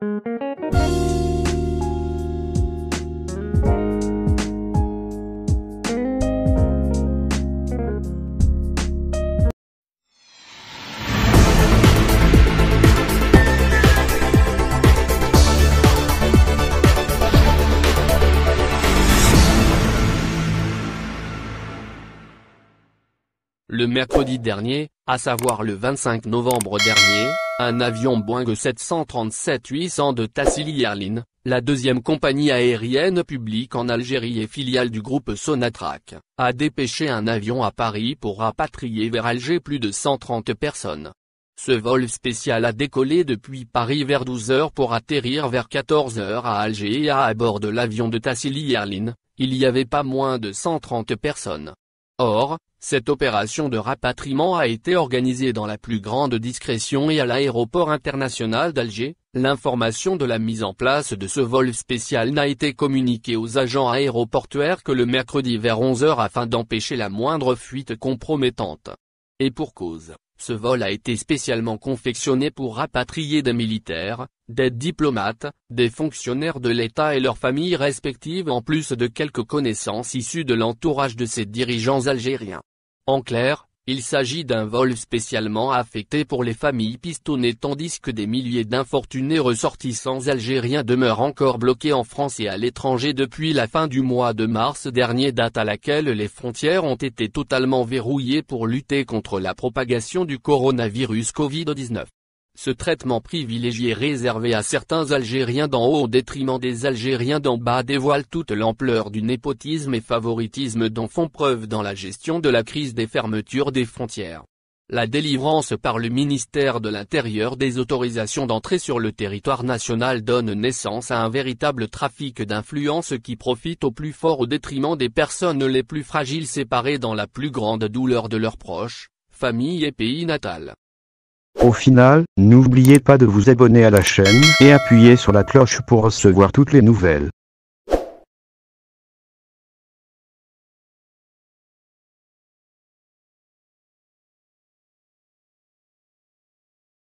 Le mercredi dernier, à savoir le 25 novembre dernier, un avion Boeing 737-800 de Tassili Airlines, la deuxième compagnie aérienne publique en Algérie et filiale du groupe Sonatrach, a dépêché un avion à Paris pour rapatrier vers Alger plus de 130 personnes. Ce vol spécial a décollé depuis Paris vers 12 h pour atterrir vers 14 h à Alger et à bord de l'avion de Tassili Airlines, il y avait pas moins de 130 personnes. Or, cette opération de rapatriement a été organisée dans la plus grande discrétion et à l'aéroport international d'Alger. L'information de la mise en place de ce vol spécial n'a été communiquée aux agents aéroportuaires que le mercredi vers 11 h afin d'empêcher la moindre fuite compromettante. Et pour cause, ce vol a été spécialement confectionné pour rapatrier des militaires, des diplomates, des fonctionnaires de l'État et leurs familles respectives en plus de quelques connaissances issues de l'entourage de ces dirigeants algériens. En clair, il s'agit d'un vol spécialement affecté pour les familles pistonnées tandis que des milliers d'infortunés ressortissants algériens demeurent encore bloqués en France et à l'étranger depuis la fin du mois de mars dernier, date à laquelle les frontières ont été totalement verrouillées pour lutter contre la propagation du coronavirus Covid-19. Ce traitement privilégié réservé à certains Algériens d'en haut au détriment des Algériens d'en bas dévoile toute l'ampleur du népotisme et favoritisme dont font preuve dans la gestion de la crise des fermetures des frontières. La délivrance par le ministère de l'Intérieur des autorisations d'entrée sur le territoire national donne naissance à un véritable trafic d'influence qui profite au plus fort au détriment des personnes les plus fragiles séparées dans la plus grande douleur de leurs proches, famille et pays natal. Au final, n'oubliez pas de vous abonner à la chaîne et appuyer sur la cloche pour recevoir toutes les nouvelles.